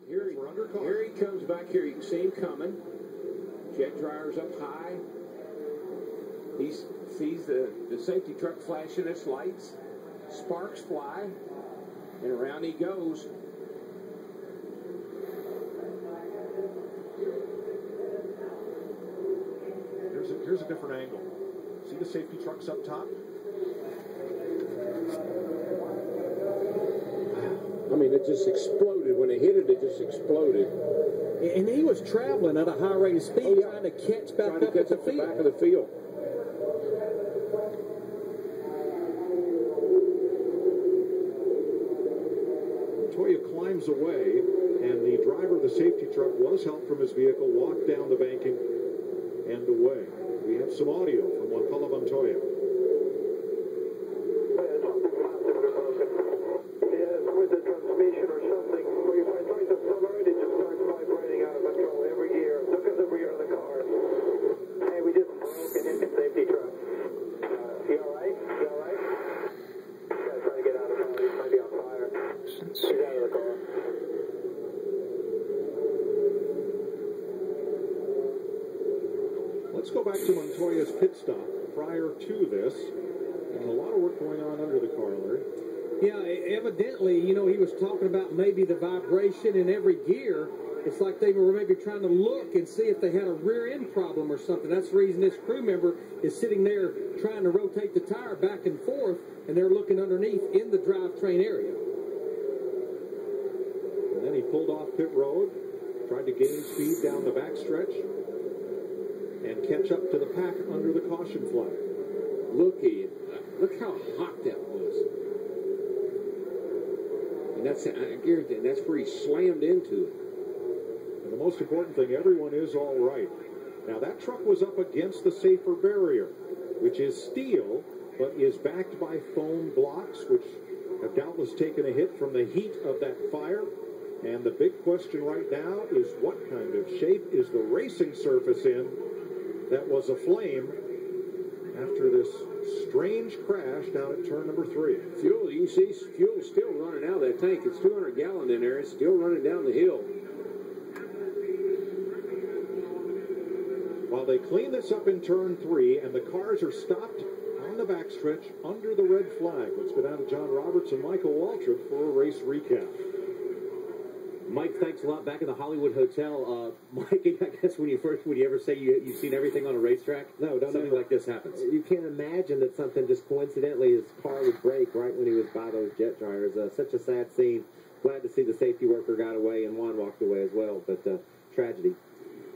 Here he comes back here. You can see him coming. Jet dryer's up high. He sees the safety truck flashing its lights. Sparks fly. And around he goes. Here's a different angle. See the safety trucks up top? I mean, it just exploded. When it hit it, it just exploded. And he was traveling at a high rate of speed, trying to catch back up at the field. Back of the field. Montoya climbs away, and the driver of the safety truck was helped from his vehicle, walked down the banking and away. We have some audio from Juan Pablo Montoya. With the transmission or something, where if I try to subvert it, just starts vibrating out of control every gear. Look at the rear of the car. Hey, we just broke an engine safety truck. You alright? You alright? Guy's trying to get out of the car. He might be on fire. He's out of the car. Let's go back to Montoya's pit stop prior to this. And a lot of work going on under the car, Larry. Yeah, evidently, you know, he was talking about maybe the vibration in every gear. It's like they were maybe trying to look and see if they had a rear end problem or something. That's the reason this crew member is sitting there trying to rotate the tire back and forth, and they're looking underneath in the drivetrain area. And then he pulled off pit road, tried to gain speed down the backstretch, and catch up to the pack under the caution flag. Look how hot that was. And that's, I guarantee, that's where he slammed into it. And the most important thing, everyone is all right. Now, that truck was up against the safer barrier, which is steel, but is backed by foam blocks, which have doubtless taken a hit from the heat of that fire. And the big question right now is, what kind of shape is the racing surface in that was aflame after this strange crash down at turn number 3? Fuel, you can see fuel still running out of that tank. It's 200 gallon in there. It's still running down the hill. While they clean this up in turn 3 and the cars are stopped on the backstretch under the red flag. Let's go down to John Roberts and Michael Waltrip for a race recap. Mike, thanks a lot. Back in the Hollywood Hotel. Mike, I guess would you ever say you've seen everything on a racetrack? No, don't. Something like this happens. You can't imagine that something just coincidentally, his car would break right when he was by those jet dryers. Such a sad scene. Glad to see the safety worker got away and Juan walked away as well, but tragedy.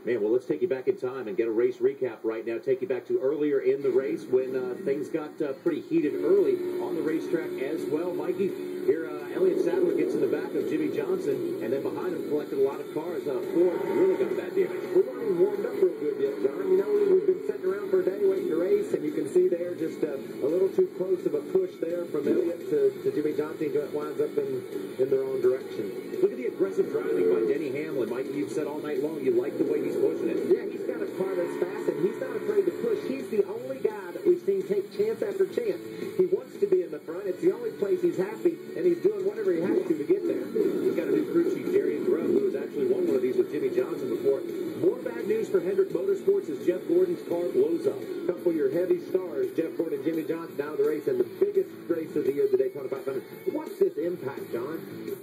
Man, well, let's take you back in time and get a race recap right now. Take you back to earlier in the race when things got pretty heated early on the racetrack as well. Mikey, here Elliott Sadler gets in the back of Jimmy Johnson, and then behind him collected a lot of cars. Ford really got bad damage. We're not even warmed up real good yet, John. You know, we've been sitting around for a day waiting to race, and you can see there just a little too close of a push there from Elliott to Jimmy Johnson. He winds up in their own direction. Look at the aggressive driving by Denny Hamlin. Mikey, you've said all night long you like the way he's pushing it. Yeah, he's got a car that's fast, and he's not afraid to push. He's the only guy that we've seen take chance after chance. He wants to be in the front. It's the only place he's happy, and he's doing whatever he has to get there. He's got a new crew chief, Darian Grubb, who has actually won one of these with Jimmy Johnson before. More bad news for Hendrick Motorsports as Jeff Gordon's car blows up. A couple of your heavy stars, Jeff Gordon and Jimmy Johnson, out of the race, and the biggest race of the year, the Daytona 500. What's this impact, John?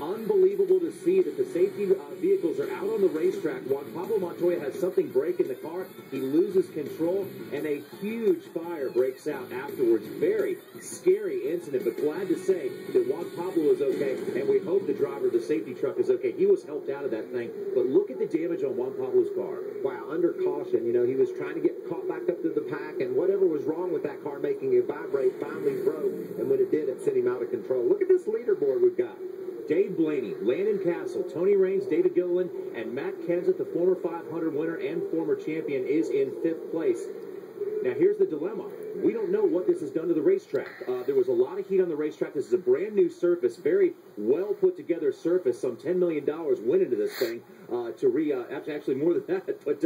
Unbelievable to see that the safety vehicles are out on the racetrack. Juan Pablo Montoya has something break in the car. He loses control, and a huge fire breaks out afterwards. Very scary incident, but glad to say that Juan Pablo is okay, and we hope the driver of the safety truck is okay. He was helped out of that thing, but look at the damage on Juan Pablo's car. Wow, under caution. You know, he was trying to get caught back up to the pack, and whatever was wrong with that car making it vibrate finally broke, and when it did, it sent him out of control. Look at this leaderboard we've got. Dave Blaney, Landon Castle, Tony Raines, David Gilliland, and Matt Kenseth, the former 500 winner and former champion, is in 5th place. Now, here's the dilemma. We don't know what this has done to the racetrack. There was a lot of heat on the racetrack. This is a brand new surface, very well put together surface. Some $10 million went into this thing actually more than that. But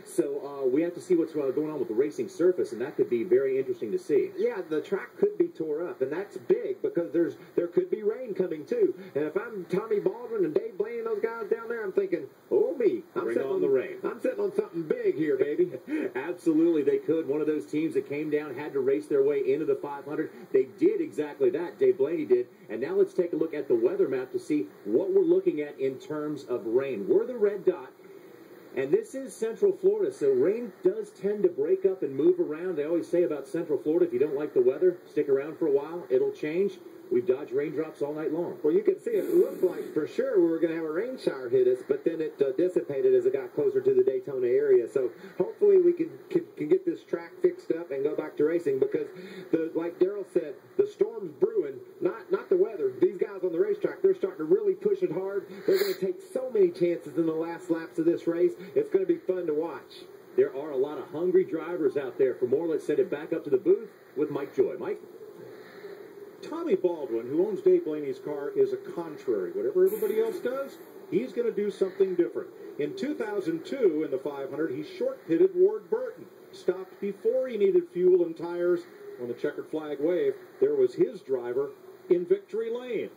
so we have to see what's going on with the racing surface, and that could be very interesting to see. Yeah, the track could be tore up, and that's big because there could be rain coming too. And if I'm Tommy Baldwin and Dave Blaney and those guys down there, I'm thinking, oh me, Bring on the rain. I'm sitting on something big here, baby. Absolutely, they could. One of those teams that came down had to race their way into the 500. They did exactly that. Dave Blaney did. And now let's take a look at the weather map to see what we're looking at in terms of rain. We're the red dot. And this is Central Florida, so rain does tend to break up and move around. They always say about Central Florida, if you don't like the weather, stick around for a while. It'll change. We've dodged raindrops all night long. Well, you can see it looked like for sure we were going to have a rain shower hit us, but then it dissipated as it got closer to the Daytona area. So hopefully we can get this track fixed up and go back to racing because, like Darrell said, the storm's brewing, not the weather. These guys on the racetrack, they're starting to really push it hard. They're going to take so many chances in the last laps of this race. It's going to be fun to watch. There are a lot of hungry drivers out there. For more, let's send it back up to the booth with Mike Joy. Mike? Tommy Baldwin, who owns Dave Blaney's car, is a contrary. Whatever everybody else does, he's going to do something different. In 2002, in the 500, he short-pitted Ward Burton. Stopped before he needed fuel and tires. When the checkered flag waved, there was his driver in victory lane.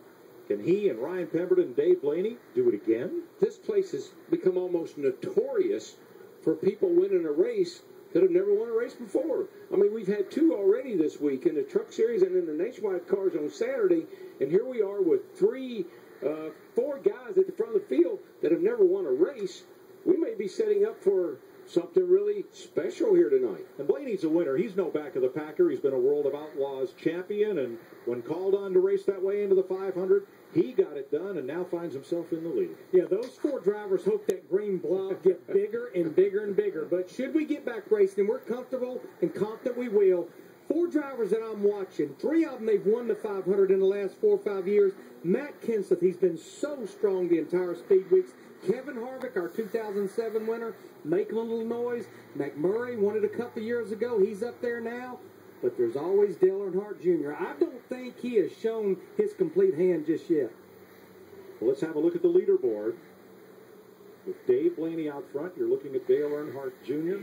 Can he and Ryan Pemberton and Dave Blaney do it again? This place has become almost notorious for people winning a race that have never won a race before. I mean, we've had two already this week in the Truck Series and in the Nationwide Cars on Saturday, and here we are with four guys at the front of the field that have never won a race. We may be setting up for something really special here tonight. And Blaney's a winner. He's no back of the packer. He's been a World of Outlaws champion, and when called on to race that way into the 500, he got it done and now finds himself in the lead. Yeah, those four drivers hope that green blob get bigger and bigger and bigger. But should we get back racing, and we're comfortable and confident we will, four drivers that I'm watching, three of them they've won the 500 in the last 4 or 5 years. Matt Kenseth, he's been so strong the entire speed weeks. Kevin Harvick, our 2007 winner, making a little noise. McMurray won it a couple years ago. He's up there now. But there's always Dale Earnhardt Jr. I don't think he has shown his complete hand just yet. Well, let's have a look at the leaderboard. With Dave Blaney out front, you're looking at Dale Earnhardt Jr.,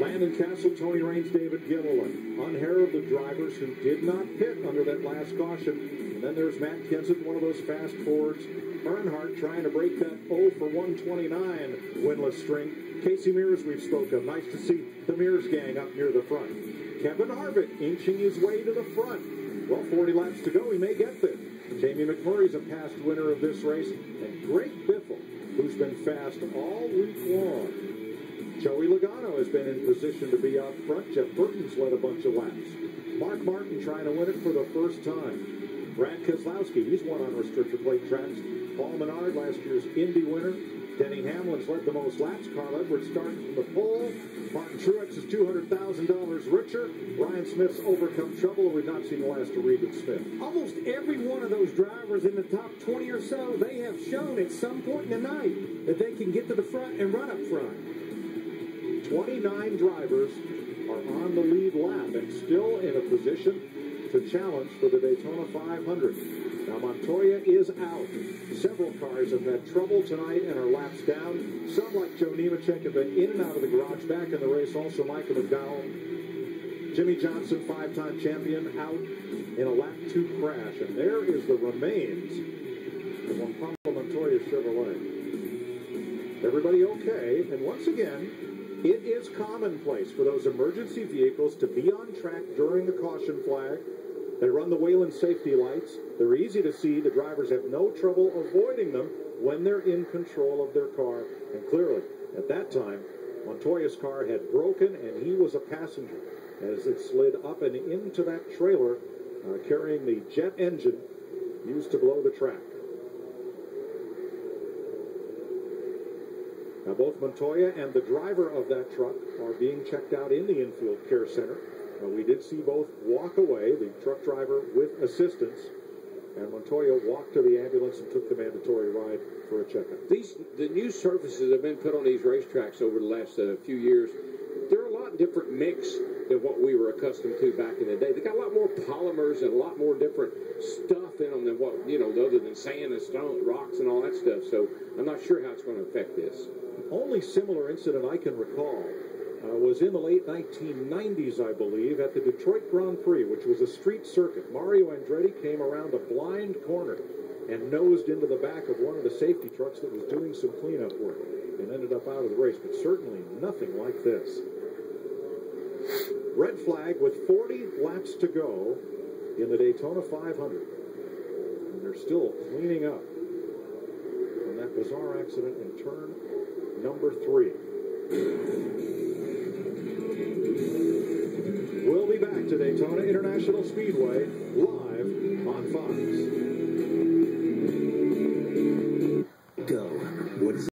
Landon Castle, Tony Raines, David Gilliland. Unheralded drivers who did not pit under that last caution. And then there's Matt Kenseth, one of those fast forwards. Earnhardt trying to break that 0 for 129 winless string. Casey Mears we've spoken of. Nice to see the Mears gang up near the front. Kevin Harvick inching his way to the front. Well, 40 laps to go. He may get there. Jamie McMurray's a past winner of this race. And Greg Biffle, who's been fast all week long. Joey Logano has been in position to be out front. Jeff Burton's led a bunch of laps. Mark Martin trying to win it for the first time. Brad Keselowski, he's won on restrictor plate tracks. Paul Menard, last year's Indy winner. Denny Hamlin's led the most laps. Carl Edwards starting from the pole. Martin Truex is $200,000 richer. Ryan Smith's overcome trouble. We've not seen the last of Regan Smith. Almost every one of those drivers in the top 20 or so, they have shown at some point in the night that they can get to the front and run up front. 29 drivers are on the lead lap and still in a position to challenge for the Daytona 500. Now Montoya is out. Several cars have had trouble tonight and are laps down. Some, like Joe Nemechek, have been in and out of the garage. Back in the race, also Michael McDowell. Jimmy Johnson, 5-time champion, out in a lap 2 crash. And there is the remains of Juan Pablo Montoya Chevrolet. Everybody okay? And once again, it is commonplace for those emergency vehicles to be on track during the caution flag. They run the Wayland safety lights. They're easy to see. The drivers have no trouble avoiding them when they're in control of their car. And clearly, at that time, Montoya's car had broken and he was a passenger as it slid up and into that trailer carrying the jet engine used to blow the track. Now, both Montoya and the driver of that truck are being checked out in the infield care center. We did see both walk away, the truck driver with assistance, and Montoya walked to the ambulance and took the mandatory ride for a checkup. The new surfaces that have been put on these racetracks over the last few years, they're a lot different mix than what we were accustomed to back in the day. They got a lot more polymers and a lot more different stuff in them than what, other than sand and stone, rocks and all that stuff. So I'm not sure how it's going to affect this. The only similar incident I can recall was in the late 1990s, I believe, at the Detroit Grand Prix, which was a street circuit. Mario Andretti came around a blind corner and nosed into the back of one of the safety trucks that was doing some cleanup work and ended up out of the race, but certainly nothing like this. Red flag with 40 laps to go in the Daytona 500. And they're still cleaning up from that bizarre accident in turn number 3. We'll be back to Daytona International Speedway live on Fox.